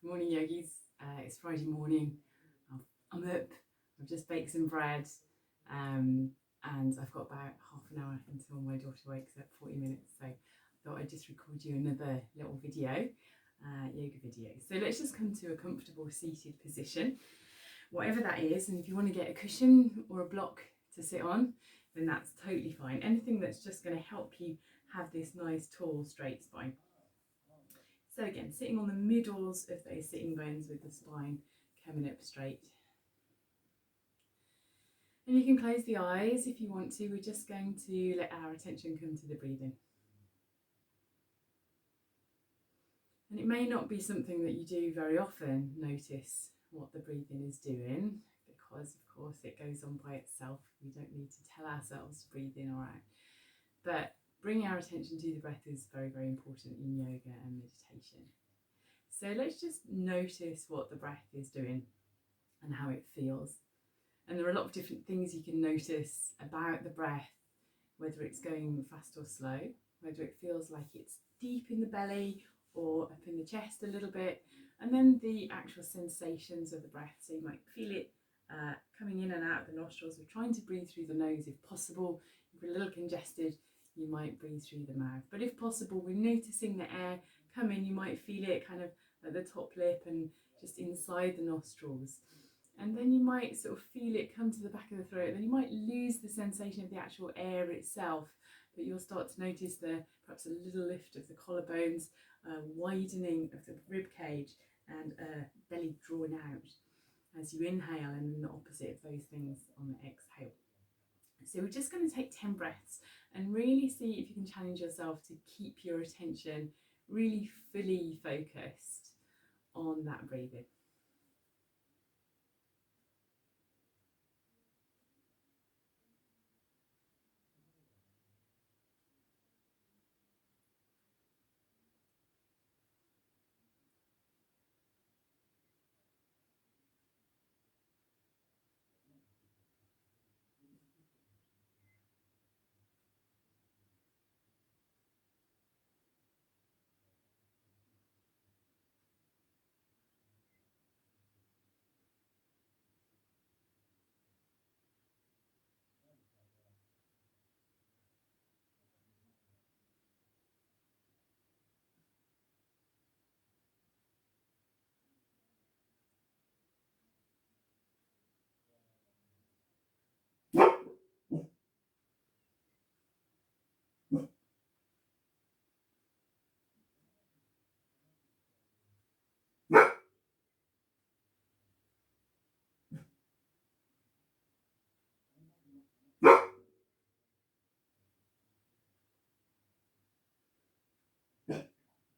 Morning, yogis. It's Friday morning. I'm up. I've just baked some bread, and I've got about half an hour until my daughter wakes up. 40 minutes. So I thought I'd just record you another little video, yoga video. So let's just come to a comfortable seated position, whatever that is. And if you want to get a cushion or a block to sit on, then that's totally fine. Anything that's just going to help you have this nice, tall, straight spine. So again, sitting on the middles of those sitting bones with the spine coming up straight. And you can close the eyes if you want to. We're just going to let our attention come to the breathing. And it may not be something that you do very often, notice what the breathing is doing, because of course it goes on by itself. We don't need to tell ourselves to breathe in or out. But bringing our attention to the breath is very, very important in yoga and meditation. So let's just notice what the breath is doing and how it feels. And there are a lot of different things you can notice about the breath, whether it's going fast or slow, whether it feels like it's deep in the belly or up in the chest a little bit, and then the actual sensations of the breath. So you might feel it coming in and out of the nostrils. We're trying to breathe through the nose if possible. If you're a little congested, you might breathe through the mouth. But if possible, we're noticing the air come in. You might feel it kind of at the top lip and just inside the nostrils. And then you might sort of feel it come to the back of the throat. Then you might lose the sensation of the actual air itself, but you'll start to notice perhaps a little lift of the collarbones, widening of the rib cage, and belly drawn out as you inhale, and then the opposite of those things on the exhale. So we're just going to take 10 breaths and really see if you can challenge yourself to keep your attention really fully focused on that breathing.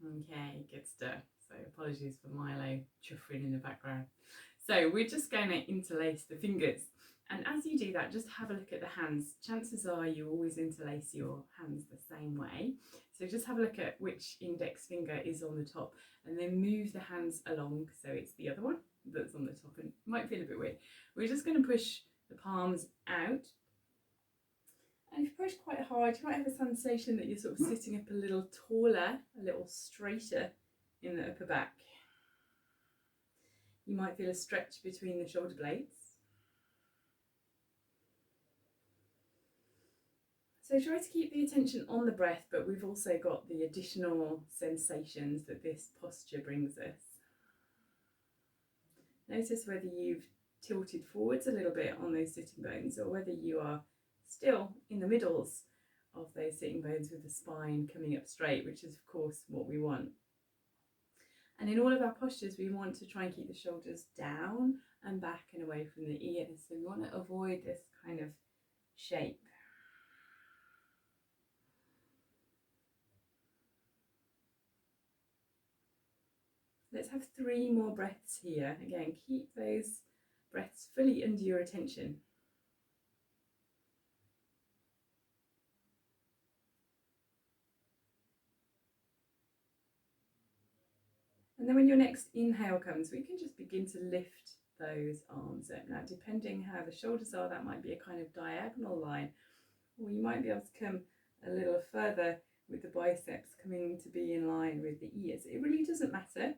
Okay, good stuff. So apologies for Milo chuffing in the background. So we're just going to interlace the fingers. And as you do that, just have a look at the hands. Chances are you always interlace your hands the same way. So just have a look at which index finger is on the top and then move the hands along so it's the other one that's on the top. And it might feel a bit weird. We're just going to push the palms out. And if you push quite hard, you might have a sensation that you're sort of sitting up a little taller, a little straighter in the upper back. You might feel a stretch between the shoulder blades. So try to keep the attention on the breath, but we've also got the additional sensations that this posture brings us. Notice whether you've tilted forwards a little bit on those sitting bones or whether you are still in the middles of those sitting bones with the spine coming up straight, which is of course what we want. And in all of our postures, we want to try and keep the shoulders down and back and away from the ears. So we want to avoid this kind of shape. Let's have 3 more breaths here. Again, keep those breaths fully under your attention. And then when your next inhale comes, we can just begin to lift those arms up. Now, depending how the shoulders are, that might be a kind of diagonal line, or you might be able to come a little further with the biceps coming to be in line with the ears. It really doesn't matter.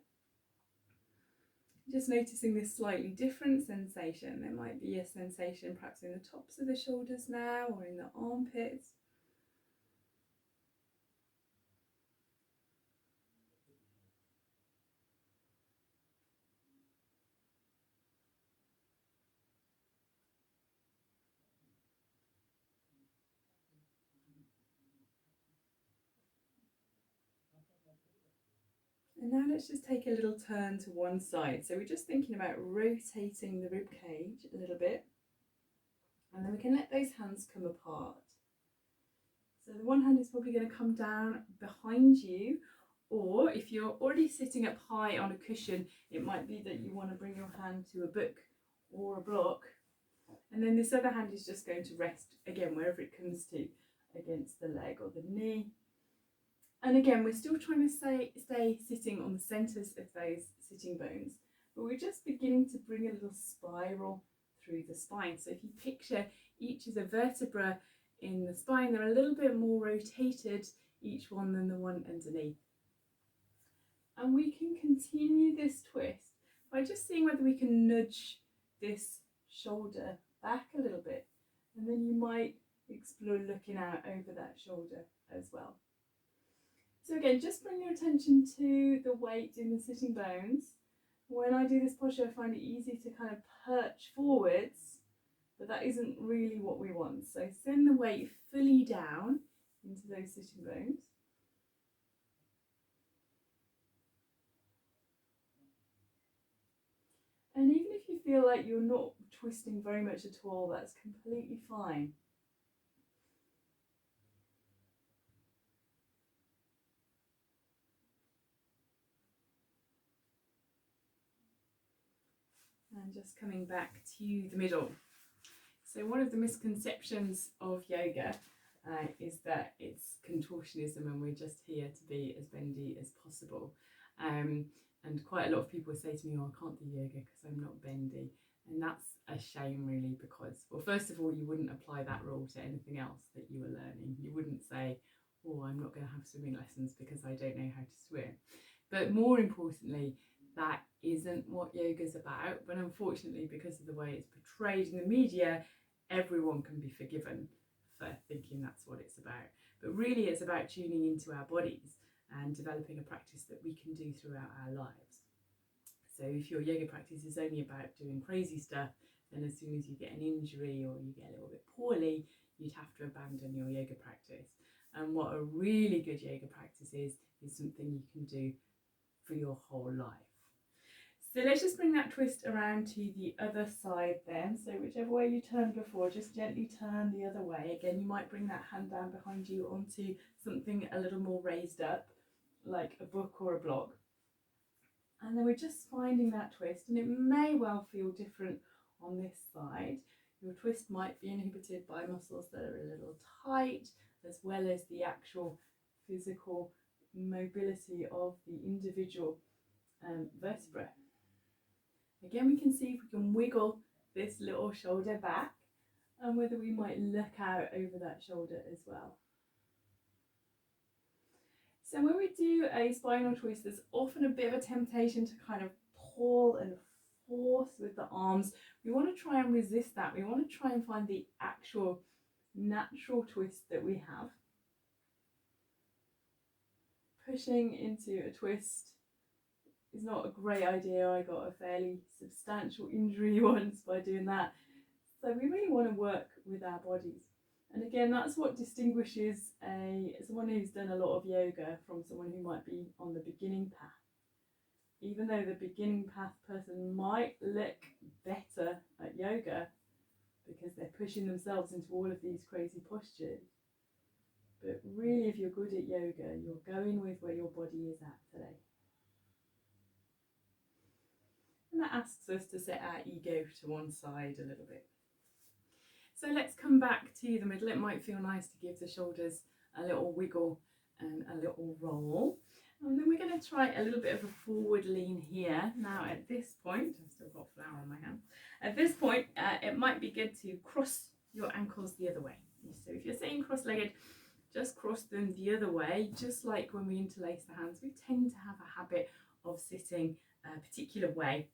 Just noticing this slightly different sensation. There might be a sensation perhaps in the tops of the shoulders now, or in the armpits. And now let's just take a little turn to one side. So we're just thinking about rotating the rib cage a little bit. And then we can let those hands come apart. So the one hand is probably going to come down behind you, or if you're already sitting up high on a cushion, it might be that you want to bring your hand to a book or a block. And then this other hand is just going to rest, again, wherever it comes to, against the leg or the knee. And again, we're still trying to stay sitting on the centres of those sitting bones, but we're just beginning to bring a little spiral through the spine. So if you picture each of the vertebrae in the spine, they're a little bit more rotated, each one, than the one underneath. And we can continue this twist by just seeing whether we can nudge this shoulder back a little bit. And then you might explore looking out over that shoulder as well. So again, just bring your attention to the weight in the sitting bones. When I do this posture, I find it easy to kind of perch forwards, but that isn't really what we want. So send the weight fully down into those sitting bones. And even if you feel like you're not twisting very much at all, that's completely fine. And just coming back to the middle. So one of the misconceptions of yoga is that it's contortionism and we're just here to be as bendy as possible. And quite a lot of people say to me, oh, I can't do yoga because I'm not bendy. And that's a shame, really, because, well, first of all, you wouldn't apply that rule to anything else that you were learning. You wouldn't say, oh, I'm not going to have swimming lessons because I don't know how to swim. But more importantly, that isn't what yoga's about. But unfortunately, because of the way it's portrayed in the media, everyone can be forgiven for thinking that's what it's about. But really, it's about tuning into our bodies and developing a practice that we can do throughout our lives. So if your yoga practice is only about doing crazy stuff, then as soon as you get an injury or you get a little bit poorly, you'd have to abandon your yoga practice. And what a really good yoga practice is something you can do for your whole life. So let's just bring that twist around to the other side then. So whichever way you turned before, just gently turn the other way. Again, you might bring that hand down behind you onto something a little more raised up, like a book or a block. And then we're just finding that twist, and it may well feel different on this side. Your twist might be inhibited by muscles that are a little tight, as well as the actual physical mobility of the individual vertebrae. Again, we can see if we can wiggle this little shoulder back and whether we might look out over that shoulder as well. So when we do a spinal twist, there's often a bit of a temptation to kind of pull and force with the arms. We want to try and resist that. We want to try and find the actual natural twist that we have. Pushing into a twist is not a great idea. I got a fairly substantial injury once by doing that. So we really want to work with our bodies. And again, that's what distinguishes someone who's done a lot of yoga from someone who might be on the beginning path. Even though the beginning path person might look better at yoga because they're pushing themselves into all of these crazy postures. But really, if you're good at yoga, you're going with where your body is at today. And that asks us to set our ego to one side a little bit. So let's come back to the middle. It might feel nice to give the shoulders a little wiggle and a little roll. And then we're going to try a little bit of a forward lean here. Now at this point, I've still got flour on my hand. At this point, it might be good to cross your ankles the other way. So if you're sitting cross-legged, just cross them the other way. Just like when we interlace the hands, we tend to have a habit of sitting a particular way.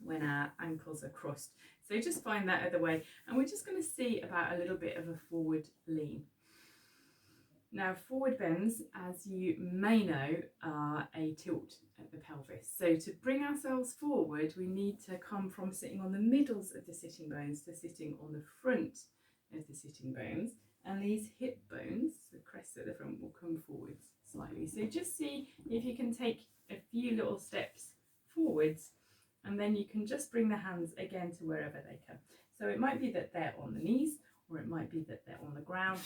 when our ankles are crossed. So just find that other way, and we're just going to see about a little bit of a forward lean. Now, forward bends, as you may know, are a tilt at the pelvis. So to bring ourselves forward, we need to come from sitting on the middles of the sitting bones to sitting on the front of the sitting bones. And these hip bones, the crest at the front, will come forwards slightly. So just see if you can take a few little steps forwards, and then you can just bring the hands again to wherever they come. So it might be that they're on the knees, or it might be that they're on the ground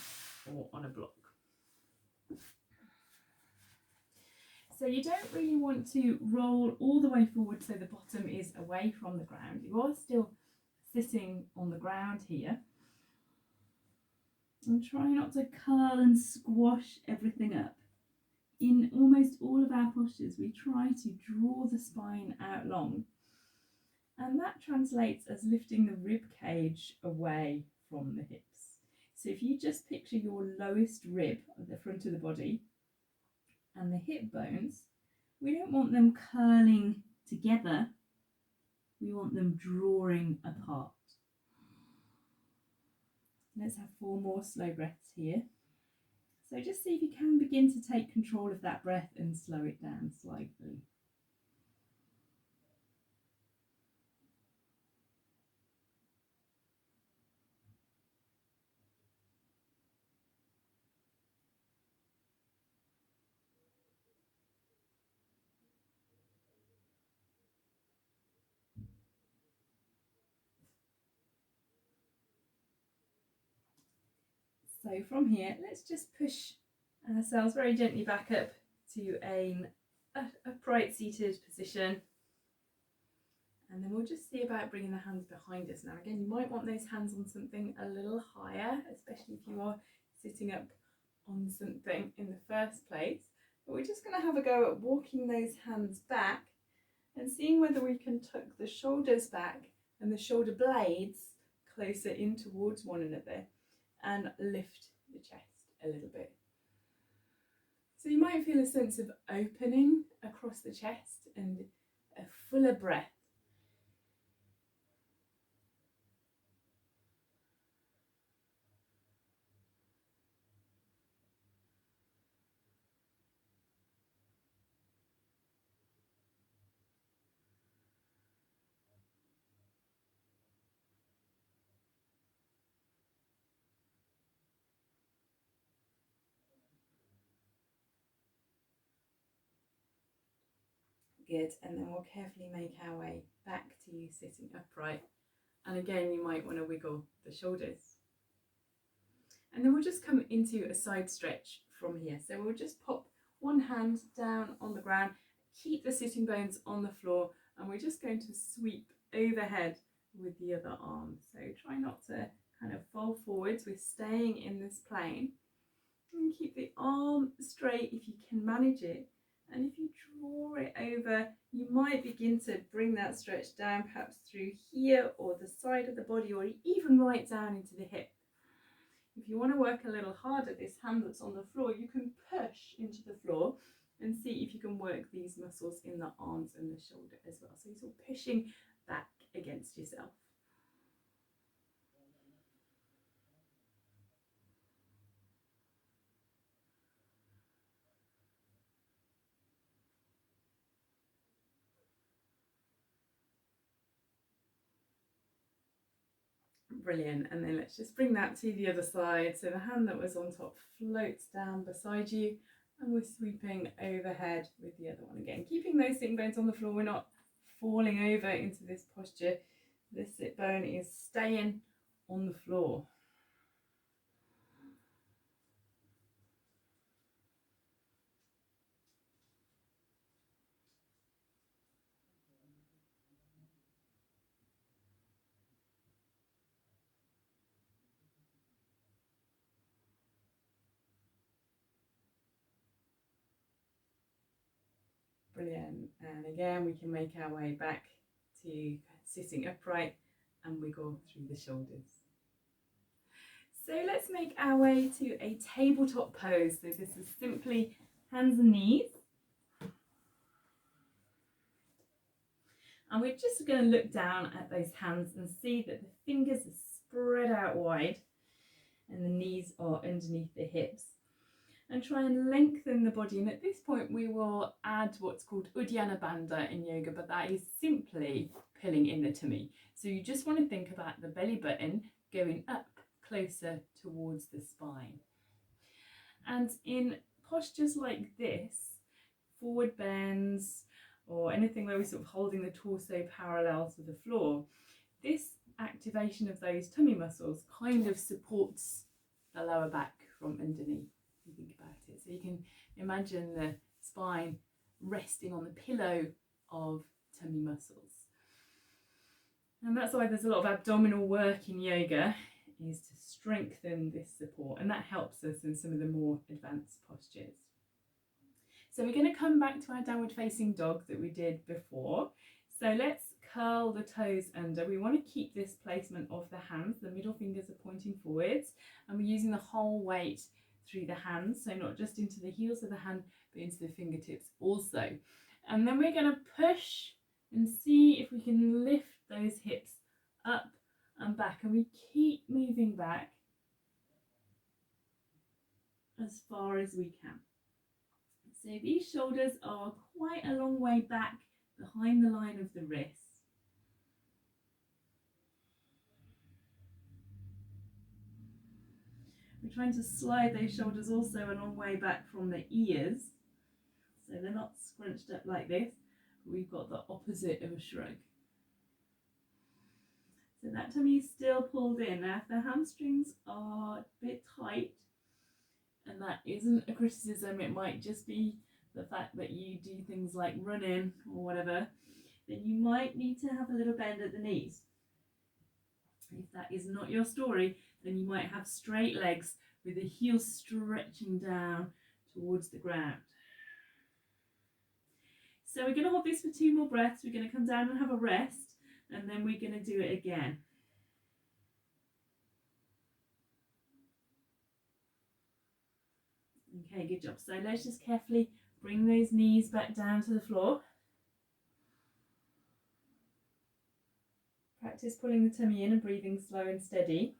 or on a block. So you don't really want to roll all the way forward so the bottom is away from the ground. You are still sitting on the ground here. And try not to curl and squash everything up. In almost all of our postures, we try to draw the spine out long. And that translates as lifting the rib cage away from the hips. So if you just picture your lowest rib at the front of the body, and the hip bones, we don't want them curling together, we want them drawing apart. Let's have 4 more slow breaths here. So just see if you can begin to take control of that breath and slow it down slightly. So from here, let's just push ourselves very gently back up to an upright seated position. And then we'll just see about bringing the hands behind us. Now again, you might want those hands on something a little higher, especially if you are sitting up on something in the first place. But we're just going to have a go at walking those hands back and seeing whether we can tuck the shoulders back and the shoulder blades closer in towards one another and lift the chest a little bit. So you might feel a sense of opening across the chest and a fuller breath. Good, and then we'll carefully make our way back to you sitting upright. And again, you might want to wiggle the shoulders. And then we'll just come into a side stretch from here. So we'll just pop one hand down on the ground, keep the sitting bones on the floor, and we're just going to sweep overhead with the other arm. So try not to kind of fall forwards. We're staying in this plane. And keep the arm straight if you can manage it. And if you draw it over, you might begin to bring that stretch down, perhaps through here or the side of the body, or even right down into the hip. If you want to work a little harder, this hand that's on the floor, you can push into the floor and see if you can work these muscles in the arms and the shoulder as well. So you're sort of pushing back against yourself. Brilliant. And then let's just bring that to the other side. So the hand that was on top floats down beside you, and we're sweeping overhead with the other one again. Keeping those sitting bones on the floor, we're not falling over into this posture. This sit bone is staying on the floor. Brilliant. And again, we can make our way back to sitting upright and wiggle through the shoulders. So let's make our way to a tabletop pose. So this is simply hands and knees. And we're just going to look down at those hands and see that the fingers are spread out wide and the knees are underneath the hips. And try and lengthen the body. And at this point we will add what's called Uddiyana Bandha in yoga, but that is simply pulling in the tummy. So you just want to think about the belly button going up closer towards the spine. And in postures like this, forward bends or anything where we're sort of holding the torso parallel to the floor, this activation of those tummy muscles kind of supports the lower back from underneath. You think about it, so you can imagine the spine resting on the pillow of tummy muscles, and that's why there's a lot of abdominal work in yoga, is to strengthen this support, and that helps us in some of the more advanced postures. So we're going to come back to our downward facing dog that we did before. So let's curl the toes under. We want to keep this placement of the hands. The middle fingers are pointing forwards, and we're using the whole weight through the hands, so not just into the heels of the hand but into the fingertips also. And then we're going to push and see if we can lift those hips up and back, and we keep moving back as far as we can. So these shoulders are quite a long way back behind the line of the wrist. We're trying to slide those shoulders also a long way back from the ears, so they're not scrunched up like this. We've got the opposite of a shrug. So that tummy is still pulled in. Now if the hamstrings are a bit tight, and that isn't a criticism, it might just be the fact that you do things like running or whatever, then you might need to have a little bend at the knees. If that is not your story, then you might have straight legs with the heels stretching down towards the ground. So we're going to hold this for 2 more breaths. We're going to come down and have a rest, and then we're going to do it again. Okay, good job. So let's just carefully bring those knees back down to the floor. Practice pulling the tummy in and breathing slow and steady.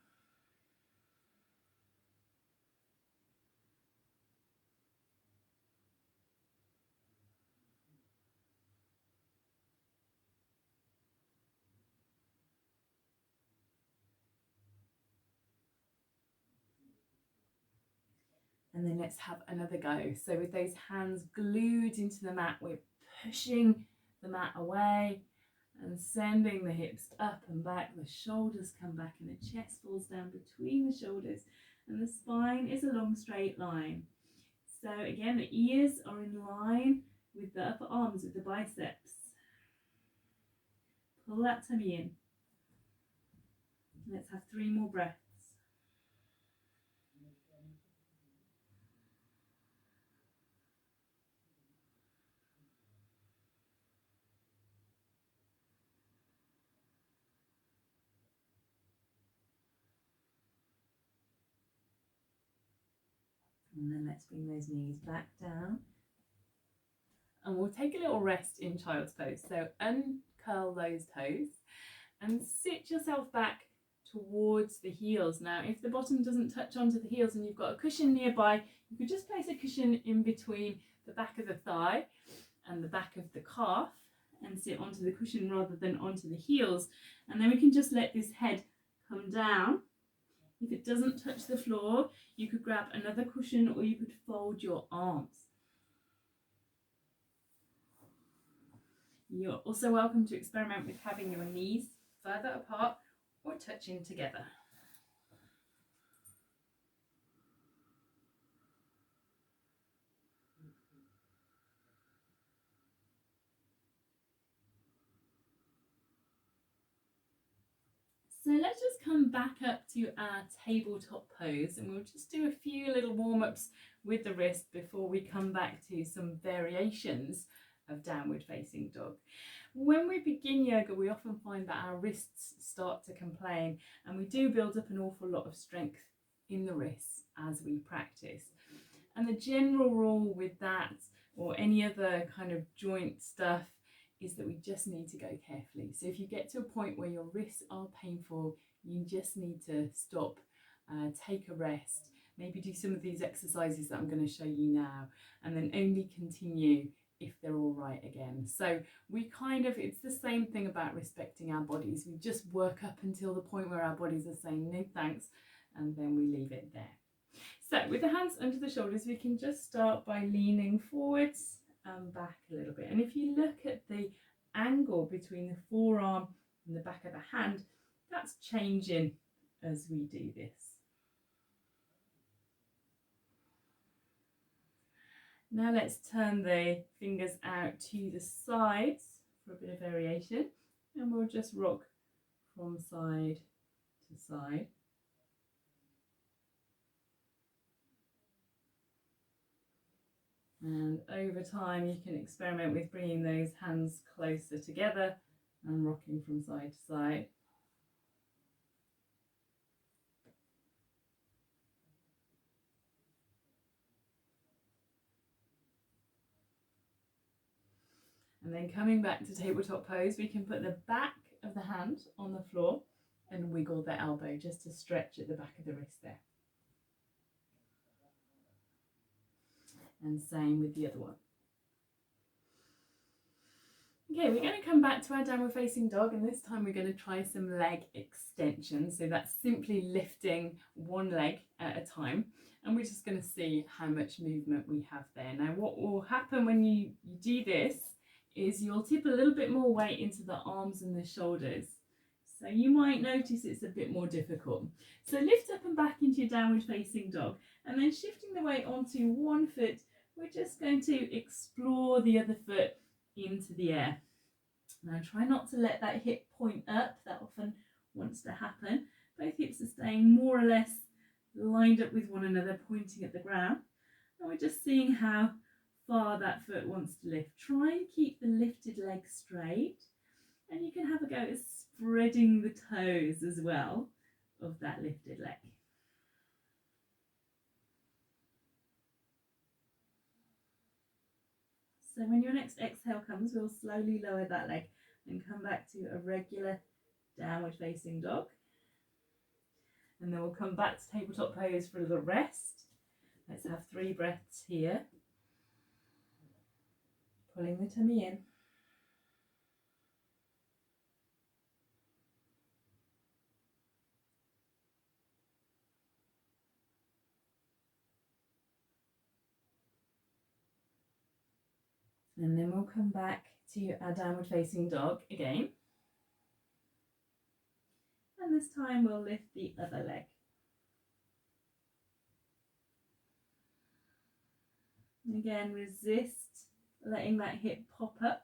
And then let's have another go. So with those hands glued into the mat, we're pushing the mat away and sending the hips up and back. The shoulders come back and the chest falls down between the shoulders, and the spine is a long straight line. So again, the ears are in line with the upper arms, with the biceps. Pull that tummy in. Let's have 3 more breaths. And then let's bring those knees back down. And we'll take a little rest in child's pose. So uncurl those toes and sit yourself back towards the heels. Now, if the bottom doesn't touch onto the heels and you've got a cushion nearby, you could just place a cushion in between the back of the thigh and the back of the calf and sit onto the cushion rather than onto the heels. And then we can just let this head come down. If it doesn't touch the floor, you could grab another cushion or you could fold your arms. You're also welcome to experiment with having your knees further apart or touching together. So let's just come back up to our tabletop pose, and we'll just do a few little warm-ups with the wrist before we come back to some variations of downward facing dog. When we begin yoga, we often find that our wrists start to complain, and we do build up an awful lot of strength in the wrists as we practice. And the general rule with that, or any other kind of joint stuff, is that we just need to go carefully. So if you get to a point where your wrists are painful, you just need to stop, take a rest, maybe do some of these exercises that I'm going to show you now, and then only continue if they're all right again. So we it's the same thing about respecting our bodies. We just work up until the point where our bodies are saying no thanks, and then we leave it there. So with the hands under the shoulders, we can just start by leaning forwards and back a little bit. And if you look at the angle between the forearm and the back of the hand, that's changing as we do this. Now let's turn the fingers out to the sides for a bit of variation, and we'll just rock from side to side. And over time you can experiment with bringing those hands closer together and rocking from side to side. And then coming back to tabletop pose, we can put the back of the hand on the floor and wiggle the elbow just to stretch at the back of the wrist there. And same with the other one. Okay, we're going to come back to our downward facing dog, and this time we're going to try some leg extension. So that's simply lifting one leg at a time, and we're just going to see how much movement we have there. Now what will happen when you do this is you'll tip a little bit more weight into the arms and the shoulders. So you might notice it's a bit more difficult. So lift up and back into your downward facing dog, and then shifting the weight onto one foot, we're just going to explore the other foot into the air. Now try not to let that hip point up, that often wants to happen. Both hips are staying more or less lined up with one another, pointing at the ground. And we're just seeing how far that foot wants to lift. Try and keep the lifted leg straight, and you can have a go at spreading the toes as well of that lifted leg. So when your next exhale comes, we'll slowly lower that leg and come back to a regular downward facing dog. And then we'll come back to tabletop pose for a little rest. Let's have 3 breaths here. Pulling the tummy in. And then we'll come back to our downward facing dog again. And this time we'll lift the other leg. And again, resist letting that hip pop up.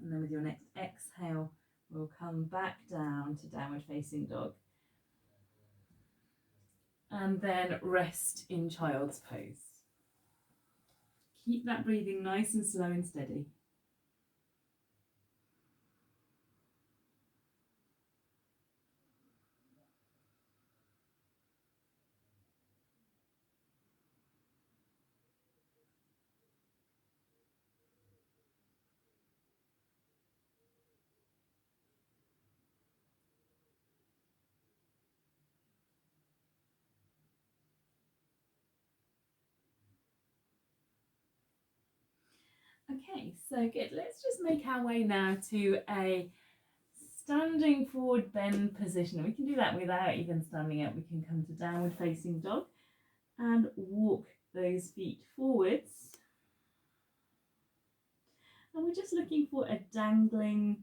And then with your next exhale, we'll come back down to downward facing dog. And then rest in child's pose. Keep that breathing nice and slow and steady. Okay, so good. Let's just make our way now to a standing forward bend position. We can do that without even standing up. We can come to downward facing dog and walk those feet forwards. And we're just looking for a dangling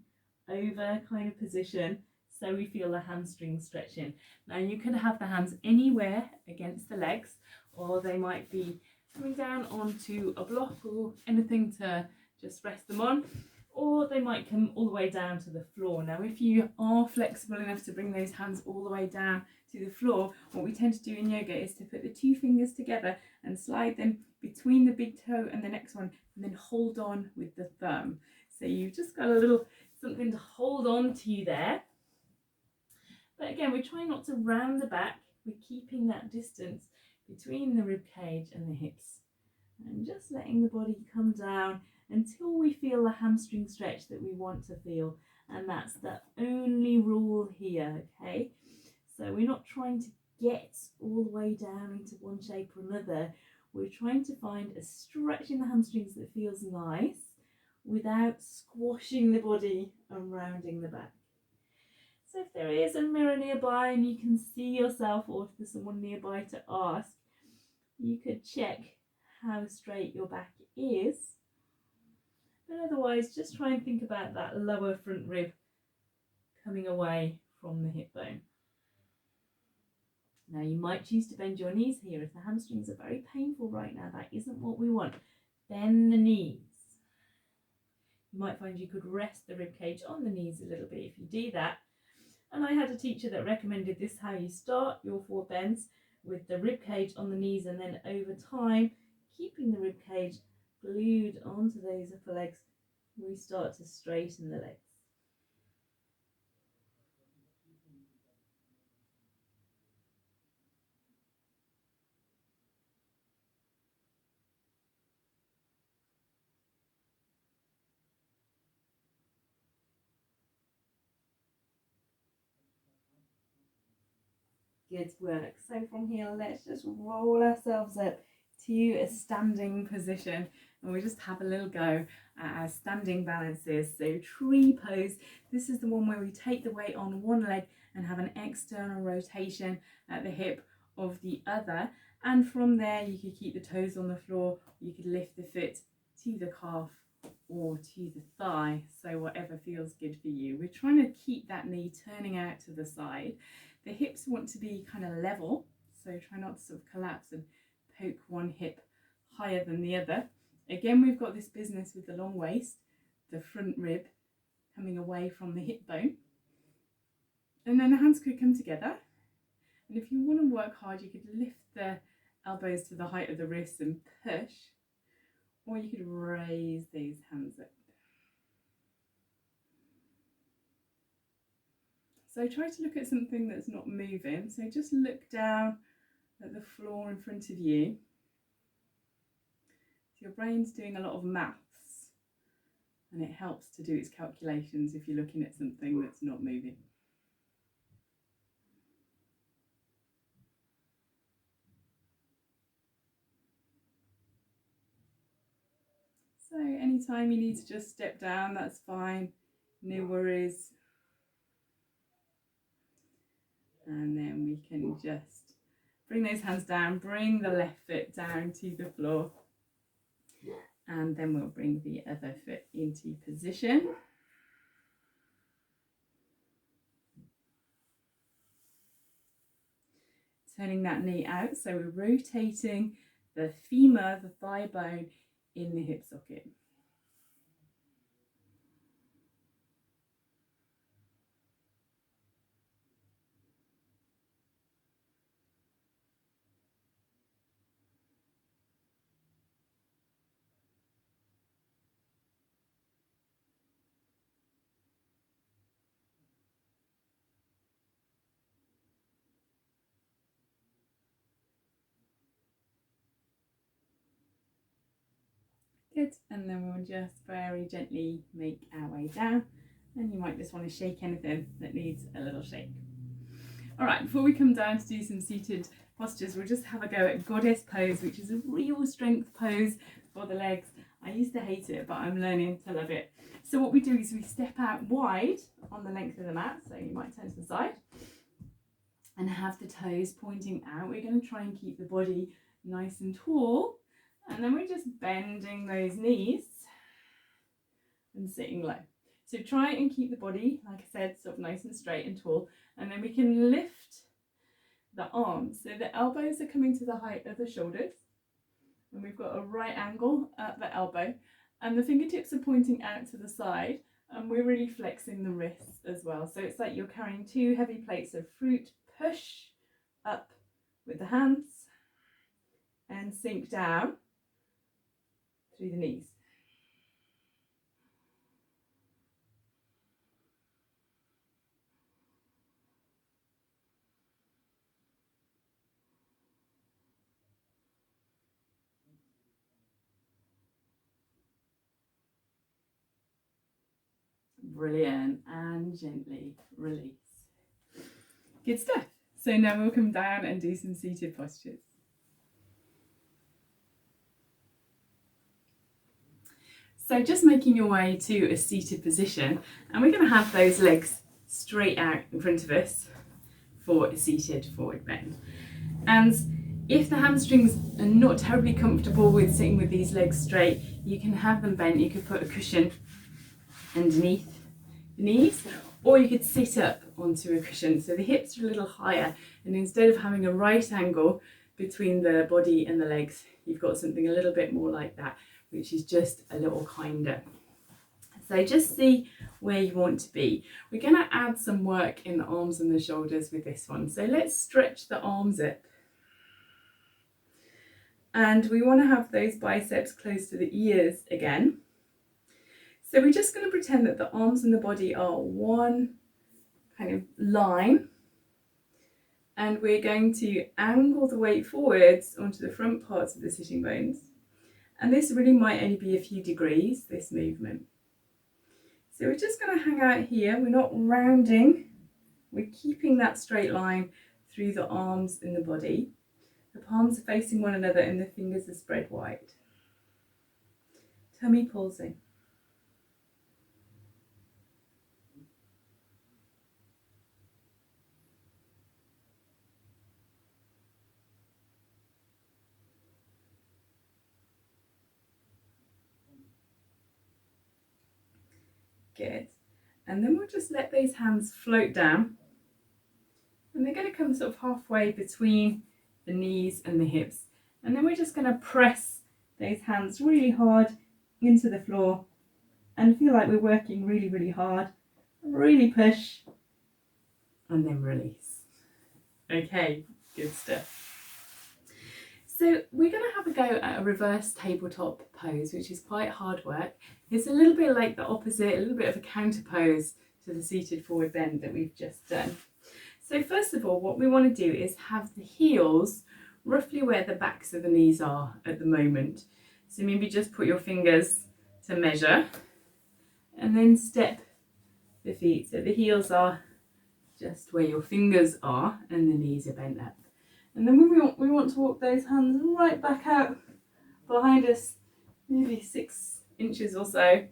over kind of position, so we feel the hamstrings stretching. Now you can have the hands anywhere against the legs, or they might be coming down onto a block or anything to just rest them on, or they might come all the way down to the floor. Now if you are flexible enough to bring those hands all the way down to the floor, what we tend to do in yoga is to put the two fingers together and slide them between the big toe and the next one, and then hold on with the thumb. So you've just got a little something to hold on to there. But again, we're trying not to round the back. We're keeping that distance between the rib cage and the hips, and just letting the body come down until we feel the hamstring stretch that we want to feel. And that's the only rule here, okay? So we're not trying to get all the way down into one shape or another. We're trying to find a stretch in the hamstrings that feels nice without squashing the body and rounding the back. So if there is a mirror nearby and you can see yourself, or if there's someone nearby to ask, you could check how straight your back is. But otherwise, just try and think about that lower front rib coming away from the hip bone. Now you might choose to bend your knees here if the hamstrings are very painful right now. That isn't what we want. Bend the knees. You might find you could rest the rib cage on the knees a little bit if you do that. And I had a teacher that recommended this, how you start your 4 bends with the rib cage on the knees, and then over time, keeping the rib cage glued onto those upper legs, we start to straighten the legs. Good work. So from here, let's just roll ourselves up to a standing position, and we just have a little go at our standing balances. So tree pose. This is the one where we take the weight on one leg and have an external rotation at the hip of the other. And from there, you could keep the toes on the floor. You could lift the foot to the calf or to the thigh. So whatever feels good for you. We're trying to keep that knee turning out to the side. The hips want to be kind of level, so try not to sort of collapse and poke one hip higher than the other. Again, we've got this business with the long waist, the front rib coming away from the hip bone. And then the hands could come together. And if you want to work hard, you could lift the elbows to the height of the wrists and push, or you could raise those hands up. So try to look at something that's not moving. So just look down at the floor in front of you. So your brain's doing a lot of maths, and it helps to do its calculations if you're looking at something that's not moving. So anytime you need to just step down, that's fine, no worries. And then we can just bring those hands down, bring the left foot down to the floor, and then we'll bring the other foot into position. Turning that knee out, so we're rotating the femur, the thigh bone, in the hip socket. Good, and then we'll just very gently make our way down, and you might just want to shake anything that needs a little shake. All right, before we come down to do some seated postures, we'll just have a go at goddess pose, which is a real strength pose for the legs. I used to hate it, but I'm learning to love it. So what we do is we step out wide on the length of the mat, so you might turn to the side and have the toes pointing out. We're going to try and keep the body nice and tall, and then we're just bending those knees and sitting low. So try and keep the body, like I said, sort of nice and straight and tall, and then we can lift the arms. So the elbows are coming to the height of the shoulders, and we've got a right angle at the elbow, and the fingertips are pointing out to the side, and we're really flexing the wrists as well. So it's like you're carrying 2 heavy plates of fruit, push, up with the hands and sink down through the knees. Brilliant, and gently release. Good stuff. So now we'll come down and do some seated postures. So just making your way to a seated position, and we're going to have those legs straight out in front of us for a seated forward bend. And if the hamstrings are not terribly comfortable with sitting with these legs straight, you can have them bent. You could put a cushion underneath the knees, or you could sit up onto a cushion so the hips are a little higher, and instead of having a right angle between the body and the legs, you've got something a little bit more like that, which is just a little kinder. So just see where you want to be. We're going to add some work in the arms and the shoulders with this one. So let's stretch the arms up. And we want to have those biceps close to the ears again. So we're just going to pretend that the arms and the body are one kind of line. And we're going to angle the weight forwards onto the front parts of the sitting bones. And this really might only be a few degrees, this movement. So we're just going to hang out here. We're not rounding. We're keeping that straight line through the arms and the body. The palms are facing one another and the fingers are spread wide. Tummy pulsing. Good. And then we'll just let those hands float down. And they're going to come sort of halfway between the knees and the hips. And then we're just going to press those hands really hard into the floor and feel like we're working really, really hard. Really push and then release. Okay, good stuff. So we're going to have a go at a reverse tabletop pose, which is quite hard work. It's a little bit like the opposite, a little bit of a counter pose to the seated forward bend that we've just done. So first of all, what we want to do is have the heels roughly where the backs of the knees are at the moment. So maybe just put your fingers to measure and then step the feet. So the heels are just where your fingers are and the knees are bent up. And then we want to walk those hands right back out behind us, maybe 6 inches or so.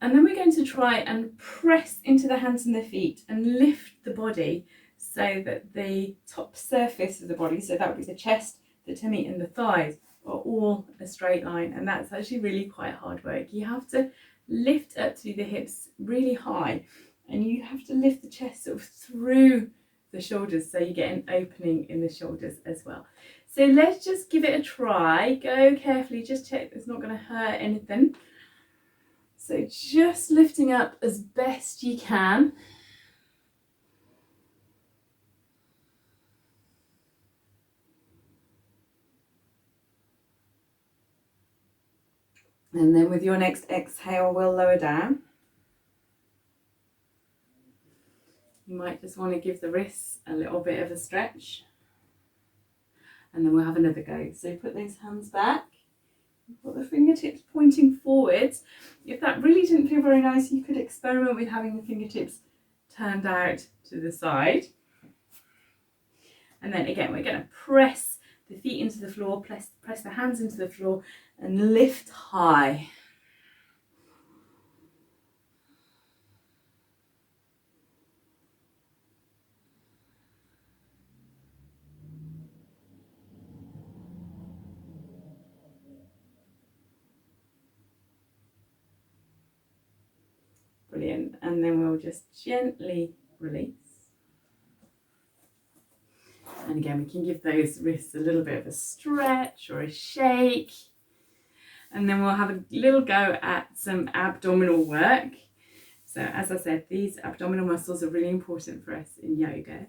And then we're going to try and press into the hands and the feet and lift the body so that the top surface of the body, so that would be the chest, the tummy and the thighs, are all a straight line. And that's actually really quite hard work. You have to lift up through the hips really high, and you have to lift the chest sort of through the shoulders so you get an opening in the shoulders as well. So let's just give it a try. Go carefully, just check it's not going to hurt anything. So just lifting up as best you can. And then with your next exhale, we'll lower down. You might just want to give the wrists a little bit of a stretch. And then we'll have another go. So put those hands back. Put the fingertips pointing forwards. If that really didn't feel very nice, you could experiment with having the fingertips turned out to the side. And then again, we're going to press the feet into the floor, press the hands into the floor and lift high. Brilliant. And then we'll just gently release. And again, we can give those wrists a little bit of a stretch or a shake. And then we'll have a little go at some abdominal work. So as I said, these abdominal muscles are really important for us in yoga.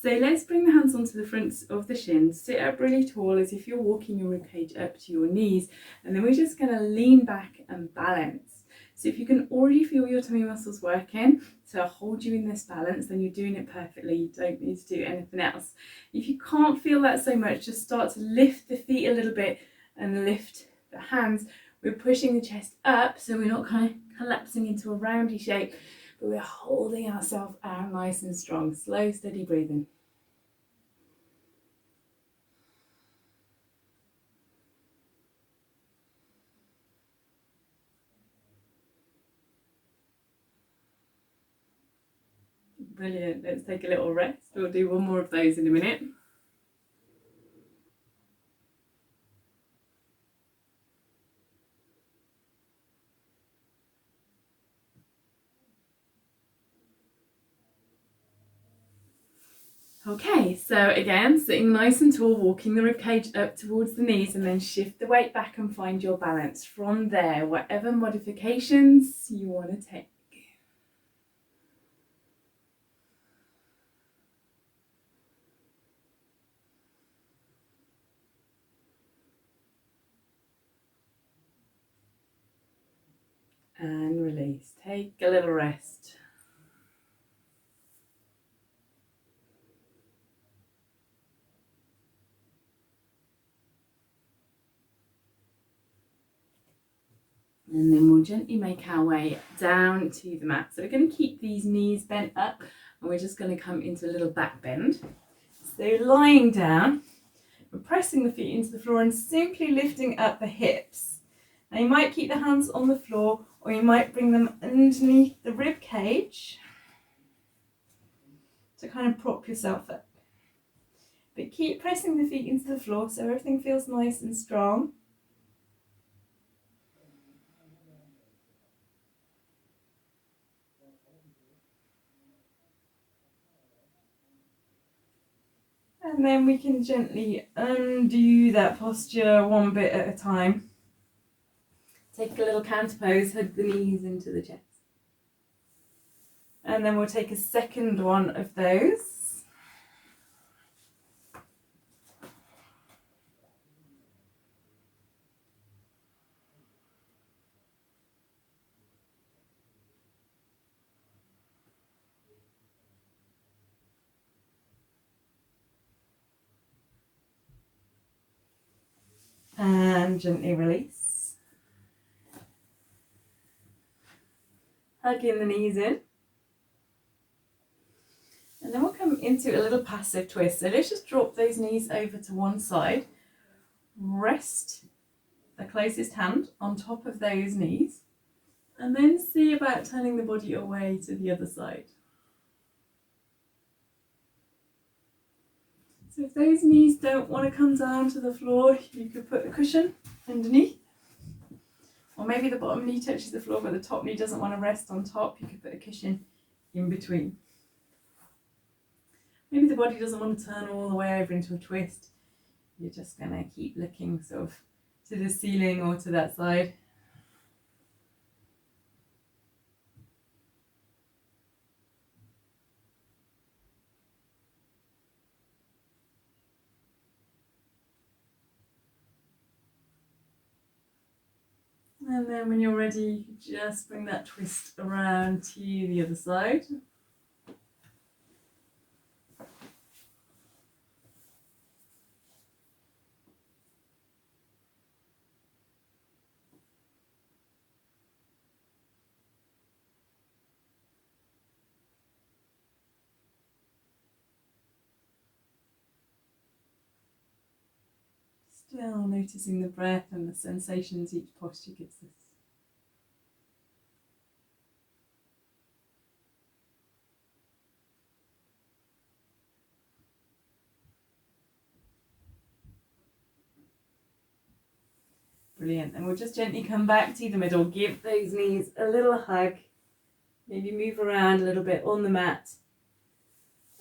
So let's bring the hands onto the fronts of the shins, sit up really tall as if you're walking your ribcage up to your knees, and then we're just going to lean back and balance. So if you can already feel your tummy muscles working to hold you in this balance, then you're doing it perfectly. You don't need to do anything else. If you can't feel that so much, just start to lift the feet a little bit and lift the hands. We're pushing the chest up, so we're not kind of collapsing into a roundy shape, but we're holding ourselves out nice and strong. Slow, steady breathing. Brilliant. Let's take a little rest. We'll do one more of those in a minute. Okay, so again, sitting nice and tall, walking the ribcage up towards the knees, and then shift the weight back and find your balance. From there, whatever modifications you want to take. And release. Take a little rest. And then we'll gently make our way down to the mat. So we're going to keep these knees bent up, and we're just going to come into a little back bend. So lying down, we're pressing the feet into the floor and simply lifting up the hips. Now you might keep the hands on the floor, or you might bring them underneath the rib cage to kind of prop yourself up. But keep pressing the feet into the floor so everything feels nice and strong. And then we can gently undo that posture one bit at a time. Take a little counter pose, hug the knees into the chest. And then we'll take a second one of those. And gently release. Hugging the knees in. And then we'll come into a little passive twist. So let's just drop those knees over to one side. Rest the closest hand on top of those knees. And then see about turning the body away to the other side. So if those knees don't want to come down to the floor, you could put a cushion underneath. Or maybe the bottom knee touches the floor, but the top knee doesn't want to rest on top. You could put a cushion in between. Maybe the body doesn't want to turn all the way over into a twist. You're just going to keep looking sort of to the ceiling or to that side. And then when you're ready, just bring that twist around to the other side. Still noticing the breath and the sensations each posture gives us. Brilliant. And we'll just gently come back to the middle. Give those knees a little hug. Maybe move around a little bit on the mat.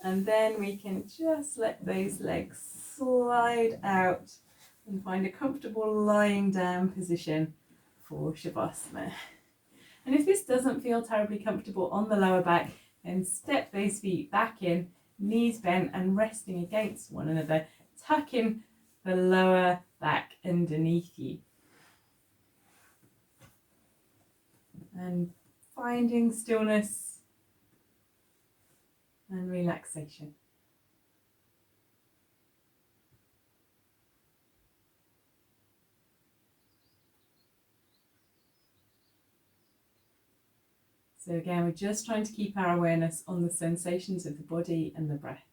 And then we can just let those legs slide out and find a comfortable lying down position for Shavasana. And if this doesn't feel terribly comfortable on the lower back, then step those feet back in, knees bent and resting against one another, tucking the lower back underneath you. And finding stillness and relaxation. So again, we're just trying to keep our awareness on the sensations of the body and the breath.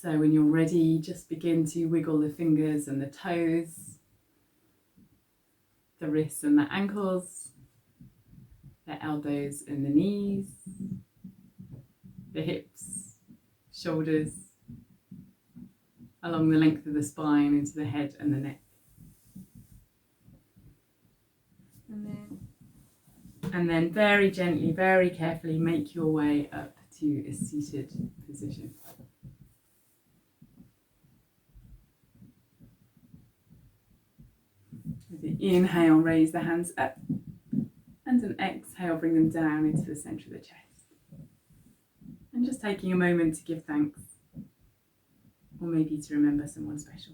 So when you're ready, just begin to wiggle the fingers and the toes, the wrists and the ankles, the elbows and the knees, the hips, shoulders, along the length of the spine into the head and the neck. And then very gently, very carefully make your way up to a seated position. With an inhale, raise the hands up, and an exhale, bring them down into the centre of the chest. And just taking a moment to give thanks, or maybe to remember someone special.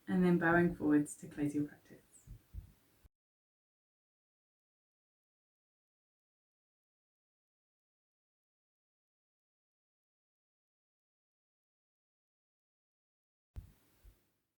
And then bowing forwards to close your practice.